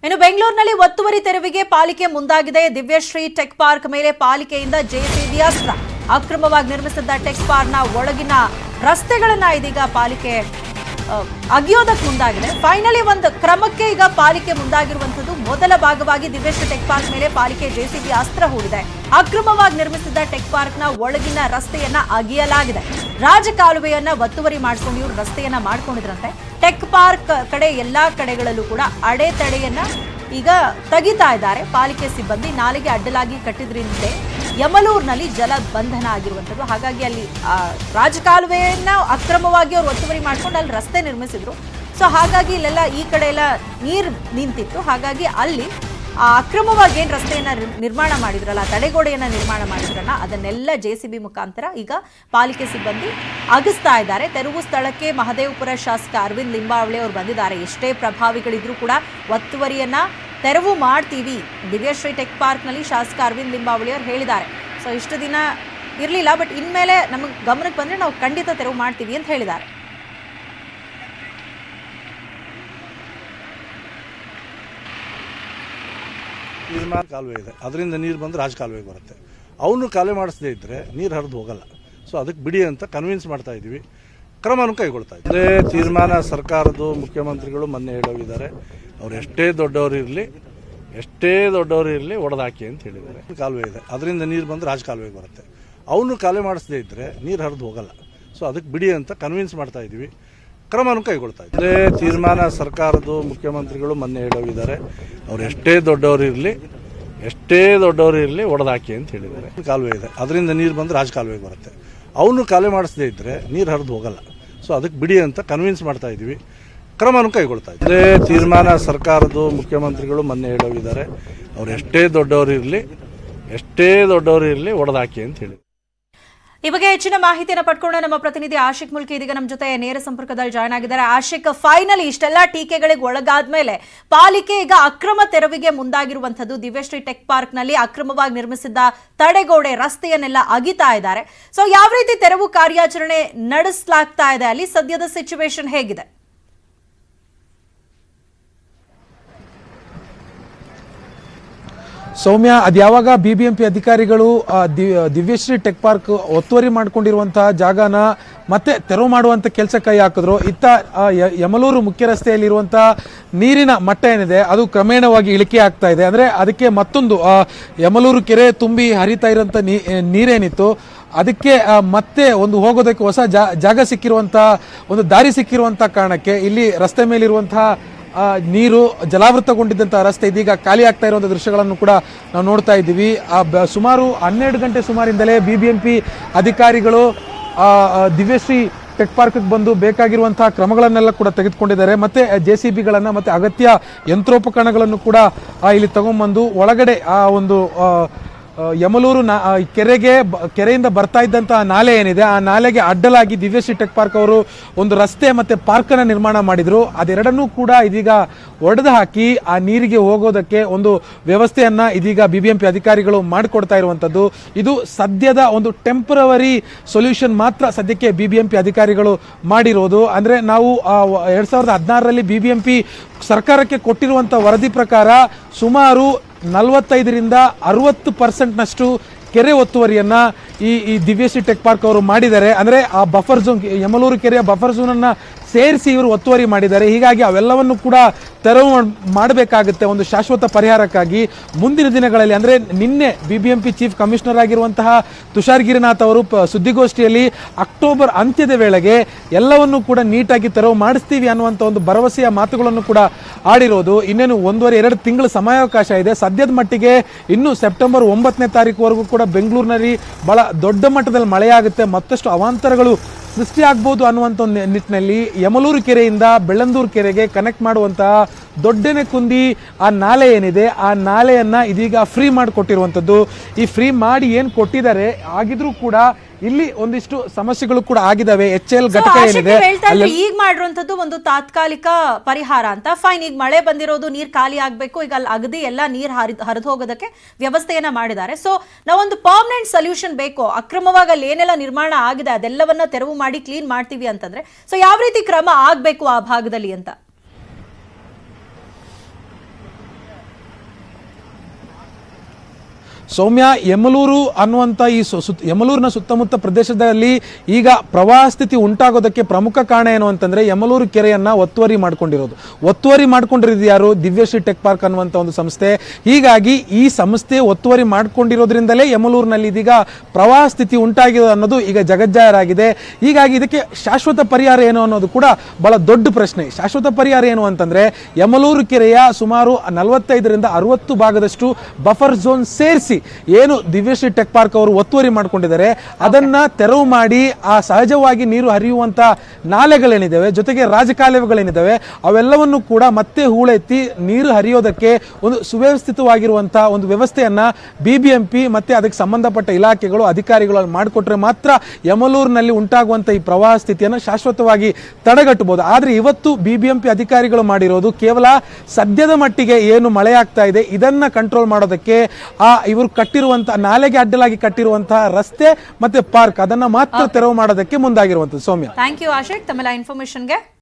ಇನ್ನು ಬೆಂಗಳೂರಿನಲ್ಲಿ ಒತ್ತುವರಿ ತೆರವಿಗೆ ಪಾಲಿಕೆ ಮುಂದಾಗಿದೆ. ದಿವ್ಯಶ್ರೀ ಟೆಕ್ ಪಾರ್ಕ್ ಮೇಲೆ ಪಾಲಿಕೆಯಿಂದ ಜೆಸಿಬಿ ಅಸ್ತ್ರ. ಅಕ್ರಮವಾಗಿ ನಿರ್ಮಿಸಿದ್ದ ಟೆಕ್ ಪಾರ್ಕ್ನ ಒಳಗಿನ ರಸ್ತೆಗಳನ್ನ ಇದೀಗ ಪಾಲಿಕೆ ಅಗಿಯೋದಕ್ಕೆ ಮುಂದಾಗಿದೆ. ಫೈನಲಿ ಒಂದು ಕ್ರಮಕ್ಕೆ ಈಗ ಪಾಲಿಕೆ ಮುಂದಾಗಿರುವಂತದ್ದು. ಮೊದಲ ಭಾಗವಾಗಿ ದಿವ್ಯಶ್ರೀ ಟೆಕ್ ಪಾರ್ಕ್ ಮೇಲೆ ಪಾಲಿಕೆ ಜೆಸಿಬಿ ಅಸ್ತ್ರ ಹೂಡಿದೆ. ಅಕ್ರಮವಾಗಿ ನಿರ್ಮಿಸಿದ್ದ ಟೆಕ್ ಪಾರ್ಕ್ನ ಒಳಗಿನ ರಸ್ತೆಯನ್ನ ಅಗಿಯಲಾಗಿದೆ. ರಾಜಕಾಲುವೆಯನ್ನ ಒತ್ತುವರಿ ಮಾಡಿಕೊಂಡು ಇವರು ರಸ್ತೆಯನ್ನ ಮಾಡ್ಕೊಂಡಿದ್ರಂತೆ. ಟೆಕ್ ಪಾರ್ಕ್ ಕಡೆ ಎಲ್ಲಾ ಕಡೆಗಳಲ್ಲೂ ಕೂಡ ಅಡೆತಡೆಯನ್ನ ಈಗ ತೆಗಿತಾ ಇದ್ದಾರೆ ಪಾಲಿಕೆ ಸಿಬ್ಬಂದಿ. ನಾಲೆಗೆ ಅಡ್ಡಲಾಗಿ ಕಟ್ಟಿದ್ರಿಂದ ಯಮಲೂರಿನಲ್ಲಿ ಜಲ ಬಂಧನ ಆಗಿರುವಂಥದ್ದು. ಹಾಗಾಗಿ ಅಲ್ಲಿ ರಾಜಕಾಲುವೆಯನ್ನ ಅಕ್ರಮವಾಗಿ ಅವರು ಒತ್ತುವರಿ ಮಾಡ್ಕೊಂಡು ಅಲ್ಲಿ ರಸ್ತೆ ನಿರ್ಮಿಸಿದ್ರು. ಸೊ ಹಾಗಾಗಿ ಇಲ್ಲೆಲ್ಲ ಈ ಕಡೆ ಎಲ್ಲ ನೀರು ನಿಂತಿತ್ತು. ಹಾಗಾಗಿ ಅಲ್ಲಿ ಅಕ್ರಮವಾಗಿ ಏನು ರಸ್ತೆಯನ್ನ ನಿರ್ಮಾಣ ಮಾಡಿದ್ರಲ್ಲ, ತಡೆಗೋಡೆಯನ್ನ ನಿರ್ಮಾಣ ಮಾಡಿದ್ರಲ್ಲ, ಅದನ್ನೆಲ್ಲ ಜೆಸಿಬಿ ಮುಖಾಂತರ ಈಗ ಪಾಲಿಕೆ ಸಿಬ್ಬಂದಿ ಅಗಿಸ್ತಾ ಇದ್ದಾರೆ. ತೆರವು ಸ್ಥಳಕ್ಕೆ ಮಹದೇವಪುರ ಶಾಸಕ ಅರವಿಂದ್ ಲಿಂಬಾವಳಿ ಅವರು ಬಂದಿದ್ದಾರೆ. ಎಷ್ಟೇ ಪ್ರಭಾವಿಗಳಿದ್ರೂ ಕೂಡ ಒತ್ತುವರಿಯನ್ನ ತೆರವು ಮಾಡ್ತೀವಿ. ದಿವ್ಯಶ್ರೀ ಟೆಕ್ ಪಾರ್ಕ್ನಲ್ಲಿ ಶಾಸಕ ಅರವಿಂದ್ ಲಿಂಬಾವಳಿ ಅವರು ಹೇಳಿದ್ದಾರೆ. ಸೊ ಇಷ್ಟು ದಿನ ಇರಲಿಲ್ಲ, ಬಟ್ ಇನ್ಮೇಲೆ ನಮಗೆ ಗಮನಕ್ಕೆ ಬಂದರೆ ನಾವು ಖಂಡಿತ ತೆರವು ಮಾಡ್ತೀವಿ ಅಂತ ಹೇಳಿದ್ದಾರೆ. ನಿರ್ಮಾಣ ಕಾಲುವೆ ಇದೆ, ಅದರಿಂದ ನೀರು ಬಂದು ರಾಜಕಾಲುವೆಗೆ ಬರುತ್ತೆ. ಅವನು ಕಾಲುವೆ ಮಾಡಿಸದೇ ಇದ್ದರೆ ನೀರು ಹರಿದು ಹೋಗಲ್ಲ. ಸೊ ಅದಕ್ಕೆ ಬಿಡಿ ಅಂತ ಕನ್ವಿನ್ಸ್ ಮಾಡ್ತಾ ಇದ್ದೀವಿ. ಕ್ರಮನೂ ಕೈಗೊಳ್ತಾ ಇದ್ದೀವಿ. ಅದೇ ತೀರ್ಮಾನ ಸರ್ಕಾರದ್ದು ಮುಖ್ಯಮಂತ್ರಿಗಳು ಮೊನ್ನೆ ಹೇಳೋಗಿದ್ದಾರೆ. ಅವ್ರು ಎಷ್ಟೇ ದೊಡ್ಡವರು ಇರಲಿ ಒಡೆದಾಕಿ ಅಂತ ಹೇಳಿದ್ದಾರೆ. ಕಾಲುವೆ ಇದೆ, ಅದರಿಂದ ನೀರು ಬಂದು ರಾಜಕಾಲುವೆಗೆ ಬರುತ್ತೆ. ಅವನು ಕಾಲುವೆ ಮಾಡಿಸದೇ ಇದ್ದರೆ ನೀರು ಹರಿದು ಹೋಗಲ್ಲ. ಸೊ ಅದಕ್ಕೆ ಬಿಡಿ ಅಂತ ಕನ್ವಿನ್ಸ್ ಮಾಡ್ತಾ ಇದ್ದೀವಿ. ಕ್ರಮನೂ ಕೈಗೊಳ್ತಾ ಇದ್ದೀವಿ. ಅದೇ ತೀರ್ಮಾನ ಸರ್ಕಾರದ್ದು ಮುಖ್ಯಮಂತ್ರಿಗಳು ಮೊನ್ನೆ ಹೇಳೋಗಿದ್ದಾರೆ. ಅವ್ರು ಎಷ್ಟೇ ದೊಡ್ಡವರು ಇರಲಿ ಒಡೆದಾಕಿ ಅಂತ ಹೇಳಿದ್ದಾರೆ. ಕಾಲುವೆ ಇದೆ, ಅದರಿಂದ ನೀರು ಬಂದು ರಾಜಕಾಲುವೆಗೆ ಬರುತ್ತೆ. ಅವನು ಕಾಲುವೆ ಮಾಡಿಸದೇ ಇದ್ದರೆ ನೀರು ಹರಿದು ಹೋಗಲ್ಲ. ಸೊ ಅದಕ್ಕೆ ಬಿಡಿ ಅಂತ ಕನ್ವಿನ್ಸ್ ಮಾಡ್ತಾ ಇದ್ದೀವಿ. ಕ್ರಮನೂ ಕೈಗೊಳ್ತಾ ಇದ್ದೀವಿ. ಅದೇ ತೀರ್ಮಾನ ಸರ್ಕಾರದ್ದು ಮುಖ್ಯಮಂತ್ರಿಗಳು ಮೊನ್ನೆ ಹೇಳೋಗಿದ್ದಾರೆ. ಅವ್ರು ಎಷ್ಟೇ ದೊಡ್ಡವರು ಇರಲಿ ಒಡೆದಾಕಿ ಅಂತ ಹೇಳಿ. ಈ ಬಗ್ಗೆ ಹೆಚ್ಚಿನ ಮಾಹಿತಿಯನ್ನು ಪಡ್ಕೊಂಡು ನಮ್ಮ ಪ್ರತಿನಿಧಿ ಆಶಿಕ್ ಮುಲ್ಕಿ ಇದೀಗ ನಮ್ಮ ಜೊತೆ ನೇರ ಸಂಪರ್ಕದಲ್ಲಿ ಜಾಯ್ನ್ ಆಗಿದ್ದಾರೆ. ಆಶಿಕ್, ಫೈನಲಿ ಇಷ್ಟೆಲ್ಲ ಟೀಕೆಗಳಿಗೆ ಒಳಗಾದ್ಮೇಲೆ ಪಾಲಿಕೆ ಈಗ ಅಕ್ರಮ ತೆರವಿಗೆ ಮುಂದಾಗಿರುವಂತದ್ದು. ದಿವ್ಯಶ್ರೀ ಟೆಕ್ ಪಾರ್ಕ್ ನಲ್ಲಿ ಅಕ್ರಮವಾಗಿ ನಿರ್ಮಿಸಿದ್ದ ತಡೆಗೋಡೆ ರಸ್ತೆಯನ್ನೆಲ್ಲ ಅಗಿತಾ ಇದ್ದಾರೆ. ಸೊ ಯಾವ ರೀತಿ ತೆರವು ಕಾರ್ಯಾಚರಣೆ ನಡೆಸಲಾಗ್ತಾ ಇದೆ? ಅಲ್ಲಿ ಸದ್ಯದ ಸಿಚುವೇಶನ್ ಹೇಗಿದೆ? ಸೌಮ್ಯ, ಅದ್ಯಾವಾಗ ಬಿಬಿಎಂಪಿ ಅಧಿಕಾರಿಗಳು ದಿವ್ಯಶ್ರೀ ಟೆಕ್ ಪಾರ್ಕ್ ಒತ್ತುವರಿ ಮಾಡಿಕೊಂಡಿರುವಂತಹ ಜಾಗನ ಮತ್ತೆ ತೆರವು ಮಾಡುವಂತ ಕೆಲಸ ಕೈ ಹಾಕಿದ್ರು, ಇತ್ತ ಯಮಲೂರು ಮುಖ್ಯ ರಸ್ತೆಯಲ್ಲಿರುವಂತಹ ನೀರಿನ ಮಟ್ಟ ಏನಿದೆ ಅದು ಕ್ರಮೇಣವಾಗಿ ಇಳಿಕೆ ಆಗ್ತಾ ಇದೆ. ಅಂದ್ರೆ ಅದಕ್ಕೆ ಮತ್ತೊಂದು ಯಮಲೂರು ಕೆರೆ ತುಂಬಿ ಹರಿತಾ ಇರುವಂತ ನೀರೇನಿತ್ತು ಅದಕ್ಕೆ ಮತ್ತೆ ಒಂದು ಹೋಗೋದಕ್ಕೆ ಹೊಸ ಜಾಗ ಸಿಕ್ಕಿರುವಂತಹ ಒಂದು ದಾರಿ ಸಿಕ್ಕಿರುವಂತಹ ಕಾರಣಕ್ಕೆ ಇಲ್ಲಿ ರಸ್ತೆ ಮೇಲಿರುವಂತಹ ನೀರು ಜಲಾವೃತಗೊಂಡಿದ್ದಂತಹ ರಸ್ತೆ ಇದೀಗ ಖಾಲಿ ಆಗ್ತಾ ಇರುವಂತಹ ದೃಶ್ಯಗಳನ್ನು ಕೂಡ ನಾವು ನೋಡ್ತಾ ಇದ್ದೀವಿ. ಸುಮಾರು 12 ಗಂಟೆ ಸುಮಾರಿಂದಲೇ ಬಿಬಿಎಂಪಿ ಅಧಿಕಾರಿಗಳು ದಿವ್ಯಶ್ರೀ ಟೆಕ್ ಪಾರ್ಕ್ ಬಂದು ಬೇಕಾಗಿರುವಂತಹ ಕ್ರಮಗಳನ್ನೆಲ್ಲ ಕೂಡ ತೆಗೆದುಕೊಂಡಿದ್ದಾರೆ. ಮತ್ತೆ ಜೆಸಿಬಿಗಳನ್ನ ಮತ್ತೆ ಅಗತ್ಯ ಯಂತ್ರೋಪಕರಣಗಳನ್ನು ಕೂಡ ಇಲ್ಲಿ ತಗೊಂಡ್ಬಂದು ಒಳಗಡೆ ಆ ಒಂದು ಯಮಲೂರು ಕೆರೆಯಿಂದ ಬರ್ತಾ ಇದ್ದಂತಹ ನಾಲೆ ಏನಿದೆ ಆ ನಾಲೆಗೆ ಅಡ್ಡಲಾಗಿ ದಿವ್ಯಶ್ರೀ ಟೆಕ್ ಪಾರ್ಕ್ ಅವರು ಒಂದು ರಸ್ತೆ ಮತ್ತೆ ಪಾರ್ಕ್ ಅನ್ನ ನಿರ್ಮಾಣ ಮಾಡಿದ್ರು. ಅದೆರಡನ್ನೂ ಕೂಡ ಇದೀಗ ಒಡೆದು ಹಾಕಿ ಆ ನೀರಿಗೆ ಹೋಗೋದಕ್ಕೆ ಒಂದು ವ್ಯವಸ್ಥೆಯನ್ನ ಇದೀಗ ಬಿಬಿಎಂಪಿ ಅಧಿಕಾರಿಗಳು ಮಾಡಿಕೊಡ್ತಾ ಇರುವಂತದ್ದು. ಇದು ಸದ್ಯದ ಒಂದು ಟೆಂಪರವರಿ ಸೊಲ್ಯೂಷನ್ ಮಾತ್ರ ಸದ್ಯಕ್ಕೆ ಬಿಬಿಎಂಪಿ ಅಧಿಕಾರಿಗಳು ಮಾಡಿರೋದು. ಅಂದ್ರೆ ನಾವು 2016ರಲ್ಲಿ ಬಿಬಿಎಂಪಿ ಸರ್ಕಾರಕ್ಕೆ ಕೊಟ್ಟಿರುವಂತಹ ವರದಿ ಪ್ರಕಾರ ಸುಮಾರು 45ರಿಂದ 60% ಕೆರೆ ಒತ್ತುವರಿಯನ್ನ ಈ ದಿವ್ಯಶ್ರೀ ಟೆಕ್ ಪಾರ್ಕ್ ಅವರು ಮಾಡಿದ್ದಾರೆ. ಅಂದ್ರೆ ಆ ಬಫರ್ ಝೋನ್, ಯಮಲೂರು ಕೆರೆಯ ಬಫರ್ ಝೋನ್ ಅನ್ನ ಸೇರಿಸಿ ಇವರು ಒತ್ತುವರಿ ಮಾಡಿದ್ದಾರೆ. ಹೀಗಾಗಿ ಅವೆಲ್ಲವನ್ನು ಕೂಡ ತೆರವು ಮಾಡಬೇಕಾಗುತ್ತೆ ಒಂದು ಶಾಶ್ವತ ಪರಿಹಾರಕ್ಕಾಗಿ. ಮುಂದಿನ ದಿನಗಳಲ್ಲಿ ಅಂದ್ರೆ ನಿನ್ನೆ ಬಿಬಿಎಂಪಿ ಚೀಫ್ ಕಮಿಷನರ್ ಆಗಿರುವಂತಹ ತುಷಾರ್ ಗಿರಿನಾಥ್ ಅವರು ಸುದ್ದಿಗೋಷ್ಠಿಯಲ್ಲಿ ಅಕ್ಟೋಬರ್ ಅಂತ್ಯದ ವೇಳೆಗೆ ಎಲ್ಲವನ್ನೂ ಕೂಡ ನೀಟಾಗಿ ತೆರವು ಮಾಡಿಸ್ತೀವಿ ಅನ್ನುವಂಥ ಒಂದು ಭರವಸೆಯ ಮಾತುಗಳನ್ನು ಕೂಡ ಆಡಿರೋದು. ಇನ್ನೇನು 1.5-2 ತಿಂಗಳ ಸಮಯಾವಕಾಶ ಇದೆ. ಸದ್ಯದ ಮಟ್ಟಿಗೆ ಇನ್ನು ಸೆಪ್ಟೆಂಬರ್ 9ನೇ ತಾರೀಕುವರೆಗೂ ಕೂಡ ಬೆಂಗಳೂರಿನಲ್ಲಿ ಬಹಳ ದೊಡ್ಡ ಮಟ್ಟದಲ್ಲಿ ಮಳೆಯಾಗುತ್ತೆ, ಮತ್ತಷ್ಟು ಅವಾಂತರಗಳು ಸೃಷ್ಟಿಯಾಗಬಹುದು ಅನ್ನುವಂಥ ಒಂದು ನಿಟ್ಟಿನಲ್ಲಿ ಯಮಲೂರು ಕೆರೆಯಿಂದ ಬೆಳ್ಳಂದೂರು ಕೆರೆಗೆ ಕನೆಕ್ಟ್ ಮಾಡುವಂತಹ ದೊಡ್ಡನೆಕುಂದಿ ಆ ನಾಲೆ ಏನಿದೆ ಆ ನಾಲೆಯನ್ನ ಇದೀಗ ಫ್ರೀ ಮಾಡಿಕೊಟ್ಟಿರುವಂಥದ್ದು. ಈ ಫ್ರೀ ಮಾಡಿ ಏನು ಕೊಟ್ಟಿದ್ದಾರೆ, ಆಗಿದ್ರೂ ಕೂಡ ಇಲ್ಲಿ ಒಂದಿಷ್ಟು ಸಮಸ್ಯೆಗಳು ಕೂಡ ಆಗಿದಾವೆ. HL ಘಟಕ ಏನಿದೆ ಈಗ ಮಾಡಿರುವಂತದ್ದು ಒಂದು ತಾತ್ಕಾಲಿಕ ಪರಿಹಾರ ಅಂತ. ಫೈನ್, ಈಗ ಮಳೆ ಬಂದಿರೋದು, ನೀರ್ ಖಾಲಿ ಆಗ್ಬೇಕು, ಈಗ ಅಲ್ಲಿ ಅಗದಿ ಎಲ್ಲ ನೀರ್ ಹರಿದು ಹೋಗೋದಕ್ಕೆ ವ್ಯವಸ್ಥೆಯನ್ನ ಮಾಡಿದ್ದಾರೆ. ಸೊ ನಾವೊಂದು ಪರ್ಮನೆಂಟ್ ಸೊಲ್ಯೂಷನ್ ಬೇಕು. ಅಕ್ರಮವಾಗಿ ಅಲ್ಲಿ ಏನೆಲ್ಲ ನಿರ್ಮಾಣ ಆಗಿದೆ ಅದೆಲ್ಲವನ್ನ ತೆರವು ಮಾಡಿ ಕ್ಲೀನ್ ಮಾಡ್ತೀವಿ ಅಂತಂದ್ರೆ ಸೊ ಯಾವ ರೀತಿ ಕ್ರಮ ಆಗ್ಬೇಕು ಆ ಭಾಗದಲ್ಲಿ ಅಂತ? ಸೌಮ್ಯ, ಯಮಲೂರು ಅನ್ನುವಂಥ ಈ ಯಮಲೂರಿನ ಸುತ್ತಮುತ್ತ ಪ್ರದೇಶದಲ್ಲಿ ಈಗ ಪ್ರವಾಹ ಸ್ಥಿತಿ ಉಂಟಾಗೋದಕ್ಕೆ ಪ್ರಮುಖ ಕಾರಣ ಏನು ಅಂತಂದ್ರೆ ಯಮಲೂರು ಕೆರೆಯನ್ನ ಒತ್ತುವರಿ ಮಾಡ್ಕೊಂಡಿರೋದು ಯಾರು? ದಿವ್ಯಶ್ರೀ ಟೆಕ್ ಪಾರ್ಕ್ ಅನ್ನುವಂಥ ಒಂದು ಸಂಸ್ಥೆ. ಹೀಗಾಗಿ ಈ ಸಂಸ್ಥೆ ಒತ್ತುವರಿ ಮಾಡ್ಕೊಂಡಿರೋದ್ರಿಂದಲೇ ಯಮಲೂರಿನಲ್ಲಿ ಇದೀಗ ಪ್ರವಾಹ ಸ್ಥಿತಿ ಉಂಟಾಗಿದೆ ಅನ್ನೋದು ಈಗ ಜಗಜ್ಜಾಹೀರಾಗಿದೆ. ಹೀಗಾಗಿ ಇದಕ್ಕೆ ಶಾಶ್ವತ ಪರಿಹಾರ ಏನು ಅನ್ನೋದು ಕೂಡ ಬಹಳ ದೊಡ್ಡ ಪ್ರಶ್ನೆ. ಶಾಶ್ವತ ಪರಿಹಾರ ಏನು ಅಂತಂದ್ರೆ ಯಮಲೂರು ಕೆರೆಯ ಸುಮಾರು 45ರಿಂದ 60 ಭಾಗದಷ್ಟು ಬಫರ್ ಝೋನ್ ಸೇರಿಸಿ ಏನು ದಿವ್ಯಶ್ರೀ ಟೆಕ್ ಪಾರ್ಕ್ ಅವರು ಒತ್ತುವರಿ ಮಾಡ್ಕೊಂಡಿದ್ದಾರೆ ಅದನ್ನ ತೆರವು ಮಾಡಿ ಆ ಸಹಜವಾಗಿ ನೀರು ಹರಿಯುವಂತ ನಾಲೆಗಳೇನಿದ್ದಾವೆ, ಜೊತೆಗೆ ರಾಜಕಾಲುವೆಗಳೇನಿದ್ದಾವೆ ಅವೆಲ್ಲವನ್ನು ಕೂಡ ಮತ್ತೆ ಹೂಳೆತ್ತಿ ನೀರು ಹರಿಯೋದಕ್ಕೆ ಒಂದು ಸುವ್ಯವಸ್ಥಿತವಾಗಿರುವಂತಹ ಒಂದು ವ್ಯವಸ್ಥೆಯನ್ನ ಬಿಬಿಎಂಪಿ ಮತ್ತೆ ಅದಕ್ಕೆ ಸಂಬಂಧಪಟ್ಟ ಇಲಾಖೆಗಳು ಅಧಿಕಾರಿಗಳು ಮಾಡಿಕೊಟ್ರೆ ಮಾತ್ರ ಯಮಲೂರಿನಲ್ಲಿ ಉಂಟಾಗುವಂತ ಈ ಪ್ರವಾಹ ಸ್ಥಿತಿಯನ್ನು ಶಾಶ್ವತವಾಗಿ ತಡೆಗಟ್ಟಬಹುದು. ಆದ್ರೆ ಇವತ್ತು ಬಿಬಿಎಂಪಿ ಅಧಿಕಾರಿಗಳು ಮಾಡಿರೋದು ಕೇವಲ ಸದ್ಯದ ಮಟ್ಟಿಗೆ ಏನು ಮಳೆ ಆಗ್ತಾ ಇದೆ ಇದನ್ನ ಕಂಟ್ರೋಲ್ ಮಾಡೋದಕ್ಕೆ ಇವರು ಕಟ್ಟಿರುವಂತಹ ನಾಲೆಗೆ ಅಡ್ಡಲಾಗಿ ಕಟ್ಟಿರುವಂತಹ ರಸ್ತೆ ಮತ್ತೆ ಪಾರ್ಕ್ ಅದನ್ನ ಮಾತ್ರ ತೆರವು ಮಾಡೋದಕ್ಕೆ ಮುಂದಾಗಿರುವಂತದ್ದು. ಸೌಮ್ಯ, ಥ್ಯಾಂಕ್ ಯು ಆಶಿಕ್ ತಮ್ಮೆಲ್ಲ ಇನ್ಫಾರ್ಮೇಶನ್ಗೆ.